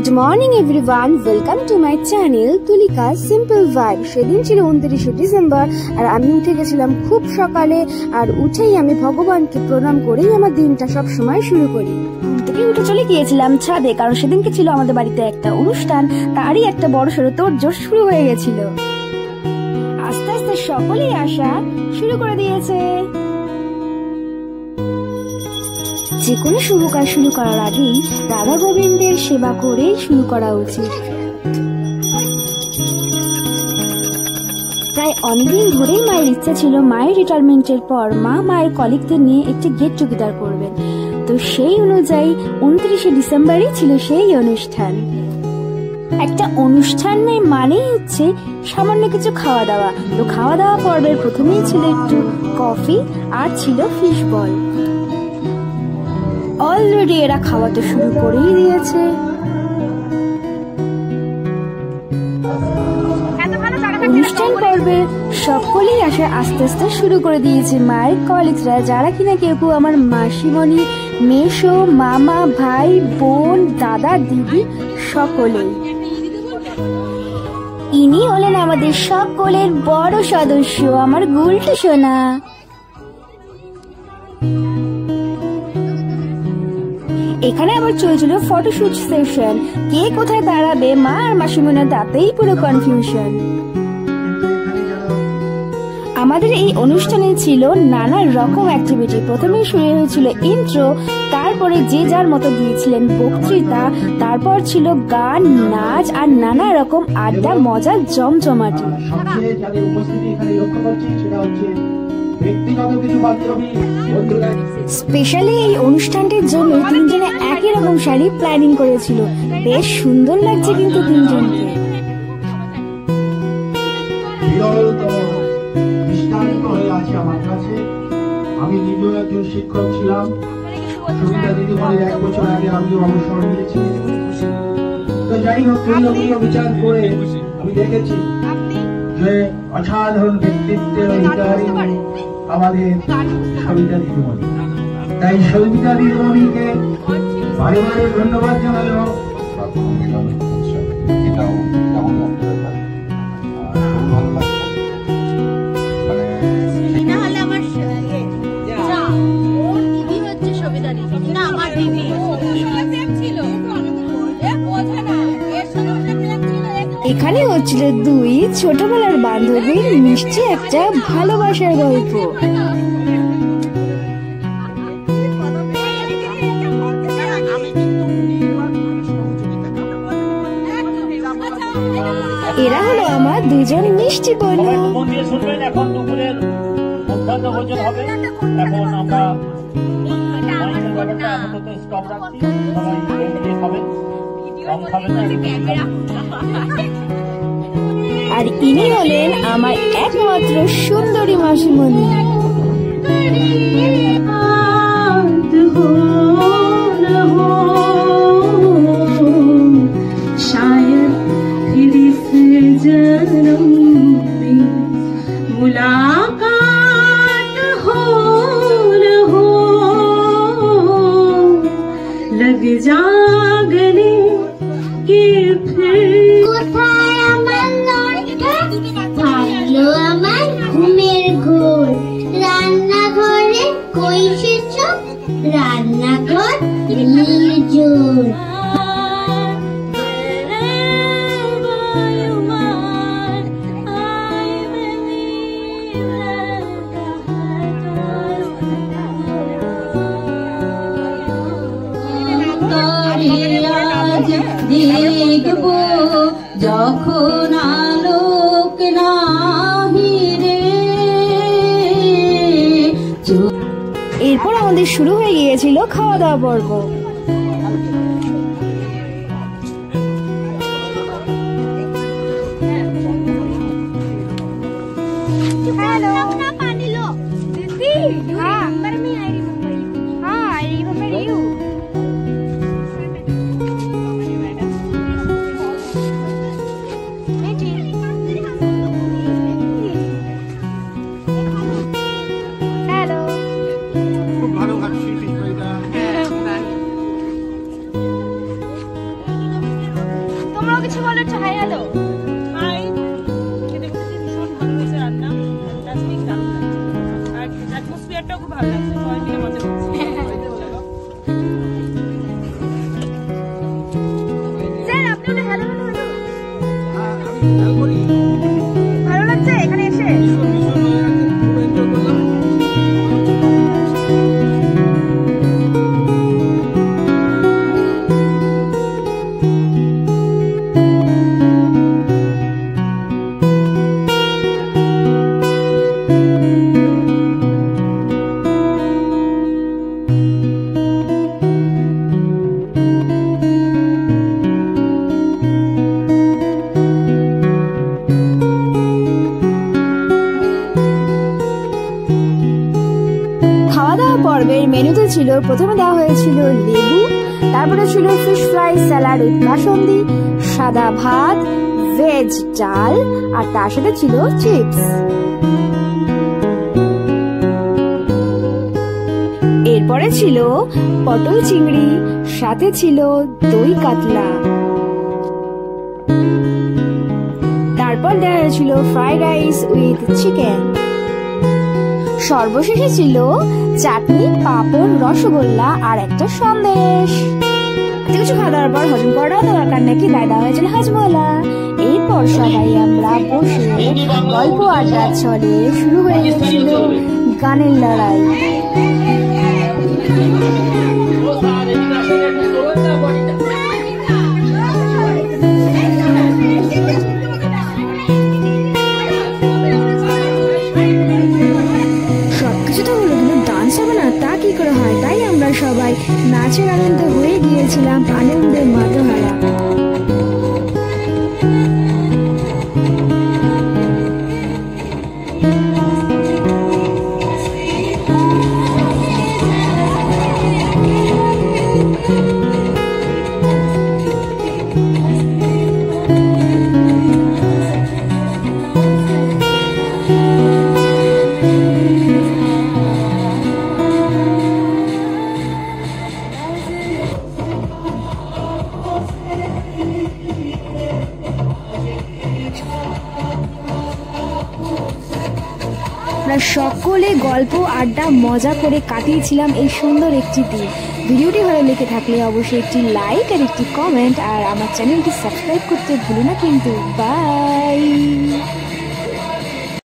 Good morning everyone, welcome to my channel Tulika simple vibe. সেদিন ছিল 29শে December আর আমি উঠে গেছিলাম খুব সকালে। আর উঠেই আমি ভগবানকে প্রণাম করেই আমার দিনটা সব সময় শুরু করি। উঠে চলে গিয়েছিলাম ছাদে, কারণ সেদিনকে ছিল আমাদের বাড়িতে একটা অনুষ্ঠান, তারই একটা বড় সড়ো তোড়জোড় শুরু হয়ে গেছিল। আস্তে আস্তে সকলেই আসা শুরু করে দিয়েছে। যে কোনো শুভ কাজ শুরু করার আগেই রাধা গোবিন্দের সেবা করেই শুরু করা উচিত। প্রায় অনেকদিন ধরেই মায়ের ইচ্ছা ছিল মায়ের রিটায়ারমেন্টের পর মা মায়ের কলিগদের নিয়ে একটি গেট টুগেদার করবেন। তো সেই অনুযায়ী 29শে ডিসেম্বরই ছিল সেই অনুষ্ঠান। একটা অনুষ্ঠানের মানেই হচ্ছে সামান্য কিছু খাওয়া দাওয়া। তো খাওয়া দাওয়া পর্বের প্রথমেই ছিল একটু কফি আর ছিল ফিশ বল। অলরেডি এরা খাওয়াতে শুরু করেই দিয়েছে। অনুষ্ঠান পর্বে সকলেই আসে আস্তে আস্তে শুরু করে দিয়েছে মায়ের কলিগরা, যারা কিনা কেউ কেউ আমার মাসিমণি, মেশো, মামা, ভাই, বোন, দাদা, দিদি সকলেই। ইনি হলেন আমাদের সকলের বড় সদস্য, আমার গুলটু সোনা। এখানে আবার চলছিল ফটোশুট সেশন। কে কোথায় দাঁড়াবে মা আর মাসিমণির তাতেই পুরো কনফিউশন। আমাদের এই অনুষ্ঠানে ছিল নানা রকম অ্যাক্টিভিটি। প্রথমে শুরু হয়েছিল ইন্ট্রো, তারপরে যে যার মতো দিয়েছিলেন বক্তৃতা, তারপর ছিল গান, নাচ আর নানা রকম আড্ডা, মজা, জমজমাটি। স্পেশালি এই অনুষ্ঠানটির জন্য তিনজনে একই রকম শাড়ি প্ল্যানিং করেছিল। বেশ সুন্দর লাগছে কিন্তু তিনজনকে। আমি নিজেও একজন শিক্ষক ছিলাম। সুবিধা দিদিমণির 1 বছর আগে আমি অবসর নিয়েছি। তো যাই হোক, বিচার করে আমি দেখেছি যে অসাধারণ ব্যক্তিত্বের অধিকারী আমাদের সবিতা দিদিমণি। তাই সবিতা দিদিমণিকে বারে বারে ধন্যবাদ জানালো। এখানে হচ্ছিল দুই ছোটবেলার বান্ধবীর মিষ্টি একটা ভালোবাসার গল্প। এরা হলো আমার দুজন মিষ্টি বন্ধু। এখন দুপুরের মধ্যাহ্ন ভোজন হবে। এখন আমরা আর ইনি হলেন আমার একমাত্র সুন্দরী মাসিমণি। যখন আলোক নাহি রে। এরপর আমাদের শুরু হয়ে গিয়েছিল খাওয়া দাওয়া পর্ব। বিয়ারটাও খুব ভালো লাগছে, সবাই মিলে মজা করছি। স্যার আপনি ওটা হ্যালো ভালো লাগছে এখানে এসে? পর্বের মেনুতে ছিল, প্রথমে দেওয়া হয়েছিল লেবু, তারপরে ছিল fish fry, salad with kasundi, সাদা ভাত, ভেজ ডাল আর তার সাথে ছিল চিপস। এরপরে ছিল পটল চিংড়ি, সাথে ছিল দই কাতলা, তারপর দেওয়া হয়েছিল ফ্রাইড রাইস উইথ চিকেন, সর্বশেষে ছিল চাটনি, পাঁপড়, রসগোল্লা আর একটা সন্দেশ। কিছু খাওয়া দাওয়ার পর হজম করার দরকার নাকি, তাই দেওয়া হয়েছিল হাজমোলা। এরপর সবাই আমরা বসে গল্প আড্ডা চলে, শুরু হয়ে গেছিল গানের লড়াই। সবাই নাচের আনন্দ হয়ে গিয়েছিলাম, আনন্দে মাতোহারা। আমরা সকলে গল্প আড্ডা মজা করে কাটিয়েছিলাম এই সুন্দর একটি দিন। ভিডিওটি ভালো লেগে থাকলে অবশ্যই একটি লাইক আর একটি কমেন্ট আর আমার চ্যানেলটি সাবস্ক্রাইব করতে ভুলো না কিন্তু। বাই।